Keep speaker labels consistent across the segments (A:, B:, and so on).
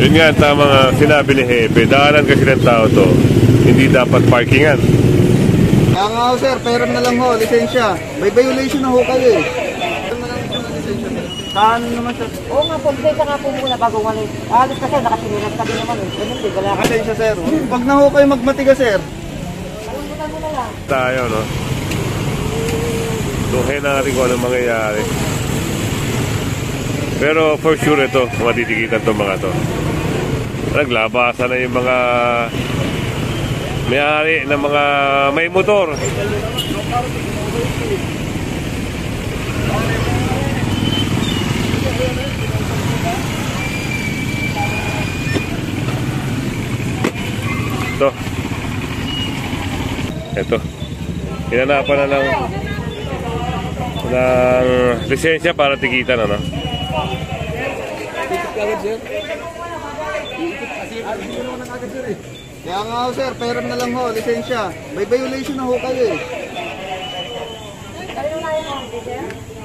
A: Yun nga ang tamang sinabi ni Hepe. Daanan kasi ng tao to. Hindi dapat parkingan.
B: Kaya nga ho sir, pera na lang ho, lisensya. May violation na ho kayo eh. Saan naman sir?
C: Oo nga po, lisensya nga po muna bago umalis. Alis kasi, nakasinilang kami naman eh. Ganun din, wala ka.
B: Lisensya sir. Pag na ho kayo magmatiga sir.
C: Alam mo na lang.
A: Tayo, no? Tuhin natin kung anong mangyayari. Pero for sure ito, matitikitan itong mga to. Naglabasan na yung mga may-ari ng mga may motor. Ito. Hinanapan na ng lisensya para tikitan, ano?
B: Kaya nga ho sir, pera na lang ho, lisensya. May violation na ho kayo eh.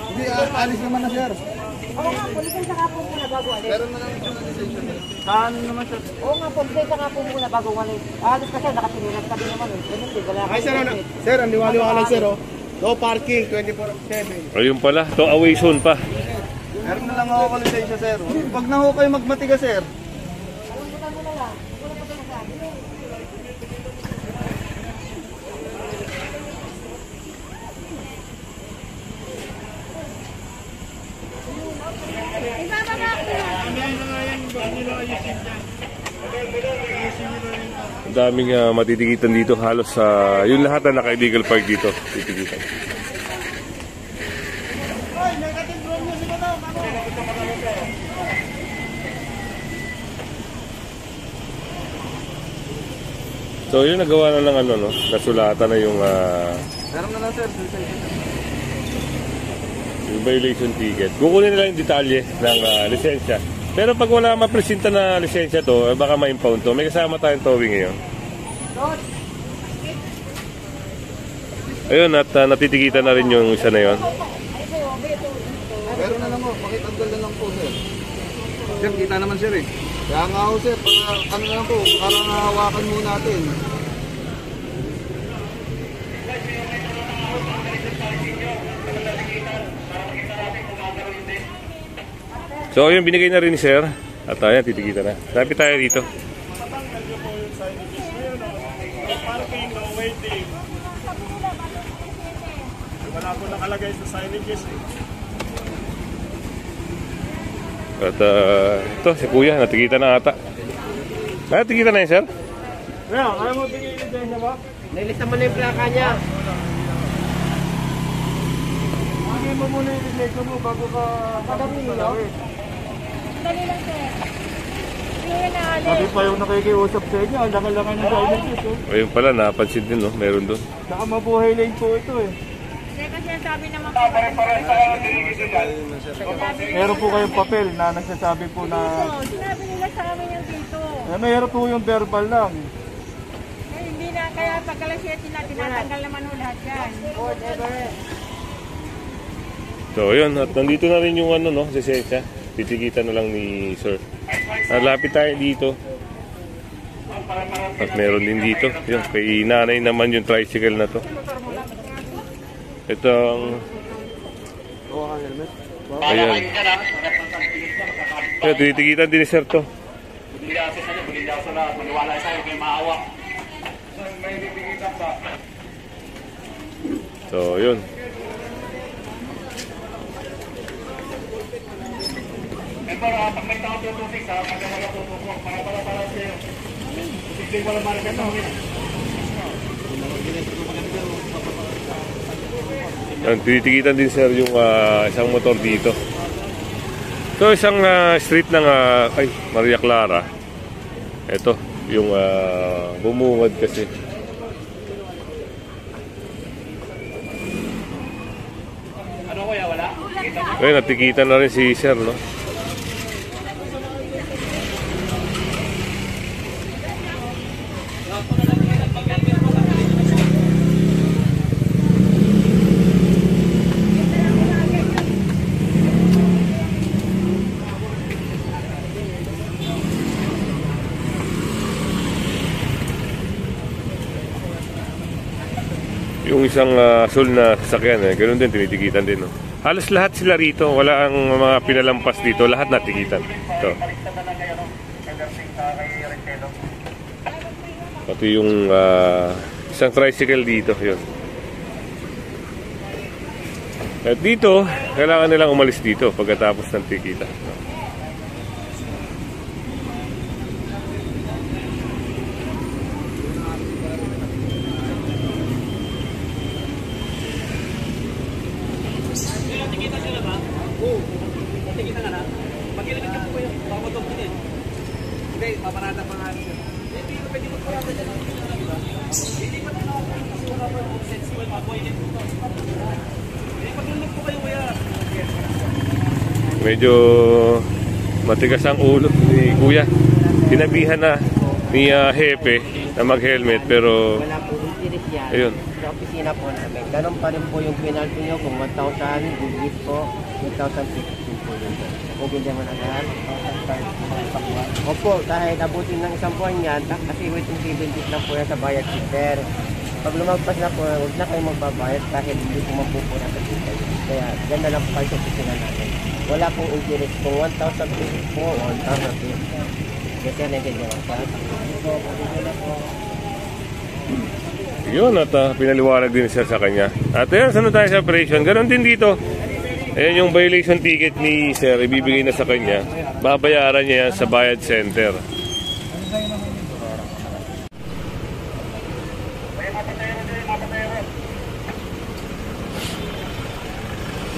B: Hindi, alis naman na sir.
C: Oo nga po, lisensya nga po muna bago umalis.
B: Pera na lang po na lisensya. Saan naman sir?
C: Oo nga po, lisensya nga po muna bago umalis. Alis kasi, nakasinilang kami naman eh. Ganun din, wala ka.
B: Ay sir, ang liwaliwa lang sir oh. No parking, 24/7.
A: Ayun pala, to away zone pa.
B: Meron na lang ako lisensya sir. Pag na ho kayo magmatiga sir.
C: Alam mo na lang. Wala pa sinasabi.
A: Ang daming matitikitan dito. Halos yung lahat na naka-illegal park dito titikitan. So yun, nagawa na ng ano, no? Nasulatan na yung
B: Meron na lang sir,
A: yung violation ticket. Kukunin nila yung detalye ng lisensya. Pero pag wala mapresenta na lisensya to, baka ma-impound to. May kasama tayong towing ngayon. Ayun, at natitikitan na rin yung isa na yun.
B: meron na lang ho, makitanggal na lang po sir. Sir, kita naman sir eh. Kaya nga ho sir, para ano lang po, para nahawakan mo natin.
A: So ayun, binigay na rin ni sir. At ayan, titikitan na. Lapit tayo dito.
D: Wala po nakalagay sa signages eh.
A: At ito, si kuya, natikitan na ata. Natikitan na yun, sir?
D: Kaya, kaya mo tingin yung dyan ba?
C: Nailista mo na yung plaka niya.
D: Tingin mo muna yung lisensya mo bago ka...
C: Madami nyo? Dali lang sir.
D: Sabi pa yung nakikiusap sa inyo, ang laki-laki ng signages eh.
A: Ayun pala, napansin din, no? Meron doon.
D: Saka mabuhay lane po ito eh.
C: Kasi sabi naman po.
D: Meron po kayong papel na nagsasabi po na...
C: Sinabi nila sa amin yung dito.
D: Meron po yung verbal lang.
C: Hindi na, kaya pagkalas natin tinatanggal naman ho lahat yan.
A: So ayun, at nandito na rin yung ano, no? Lisensya. Titikitan na lang ni sir. Lapit tayo dito. At meron din dito. Yun, kay nanay naman yung tricycle na to. Itong... Ayan. Kaya tinitikitan din ni sir to. So yun.
D: Pag may tao tutusik sa pag wala tutusok, para sa'yo. Hindi wala marika to.
A: Tinitikitan din sir yung isang motor dito. So isang street ng Maria Clara. Ito yung bumungad kasi.
D: Ano kuya, wala?
A: Ayun, natikitan na rin si sir, no? Yung isang Soul na sasakyan, ganoon din, tinitikitan din. No? Halos lahat sila rito, wala ang mga pinalampas dito, lahat natikitan. Ito. Pati yung isang tricycle dito, yun. At dito, kailangan nilang umalis dito pagkatapos ng tikita. Medyo matigas ang ulo ni Kuya. Sinabihan na ni Hepe na mag-helmet pero
C: Wala po interest yan.
A: ayun.
C: Sa opisina po namin. Ganun pa rin po yung penalty nyo kung 1,000, gugit po, 1,050 po yun. Kung hindi mo na lahat, 1,000. Opo, kahit abutin ng isang buwan yan, kasi waiting 7 days lang po yan sa bayad sister. Pag lumagpas na po, huwag na kayo magbabayad kahit hindi po mapupuna sa sister. Kaya, yan na lang po kayo sa opisina natin. Wala pong interest kung 1,000 pesos po, 1,000 pesos. Kasi nagiging pa.
A: Yun, at pinaliwanag din siya sa kanya. At ayan, sunod tayo sa operation. Ganon din dito. Ayan yung violation ticket ni Sir, ibibigay na sa kanya. Babayaran niya yan sa bayad center.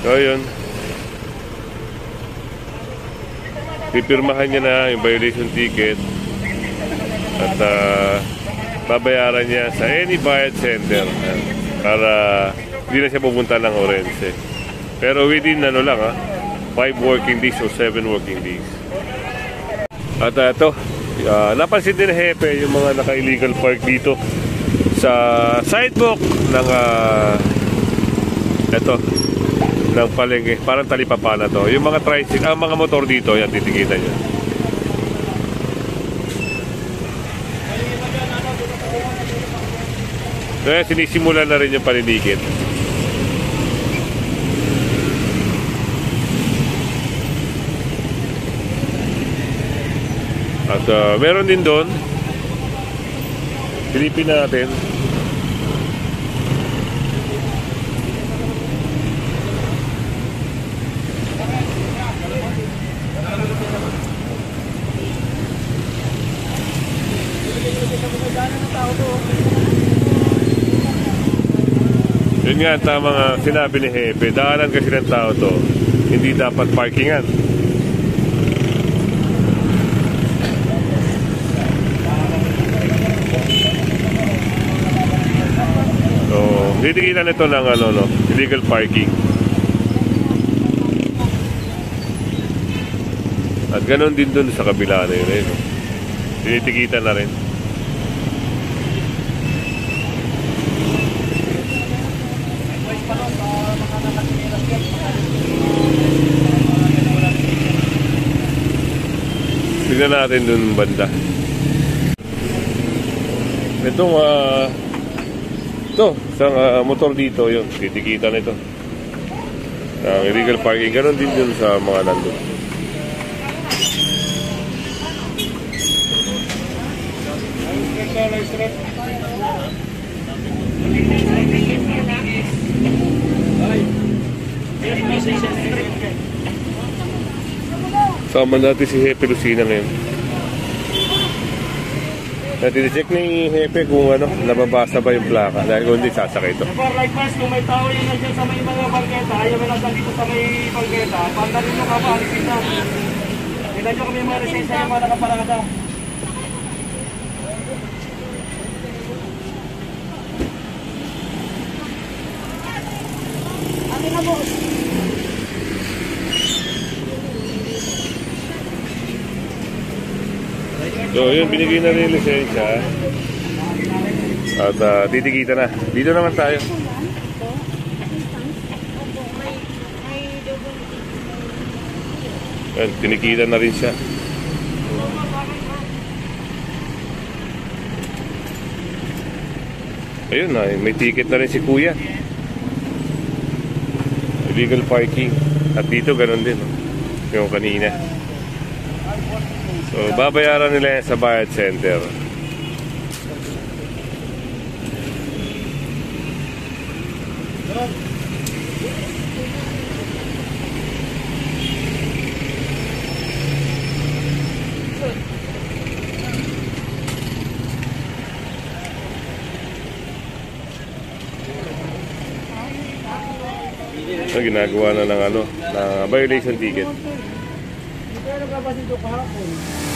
A: So yun. Pipirmahan niya na yung violation ticket. At babayaran niya sa any bayad center para hindi na siya pupunta ng Orense. Pero within 5 working days o 7 working days. At ito, napansin din ng Hepe yung mga naka-illegal park dito sa sidewalk ng ng palengke. Parang talipapa na to. Yung mga tricycle, mga motor dito, yan titikitan nyo. Kaya sinisimulan na rin yung paninikit. At meron din doon. Silipin natin. Yun nga ang tamang sinabi ni Hepe, daanan kasi ng tao to, hindi dapat parkingan. So, titikitan ito ng illegal parking. At ganon din dun sa kabila na yun. Tinitikitan na rin. Tignan natin dun banda. Itong isang motor dito, yun, titikitan ito. Ang illegal parking, ganon din dun sa mga nandun. Sama natin si Hepe Lucina ngayon. Naticheck ni Hepe kung nababasa ba yung plaka. Dahil kung hindi, sasakay ito.
D: Likewise, kung may tao yun nandiyan sa may mga bangketa, ayaw may nasa dito sa may bangketa, pandalin nyo ka pa, alisin na. Tignan nyo kami yung mga resensya yung mga nakaparada.
E: Akin na po.
A: So yun, binigay na rin yung lisensya. At titikita na. Dito naman tayo. Yan, tinikita na rin siya. Ayun na, may ticket na rin si kuya. Illegal parking. At dito ganun din, no? Yung kanina. So, babayaran nila yan sa bayad center. So, ginagawa na ng ano, na violation ticket.
D: Pero nagkabas ito kahapon.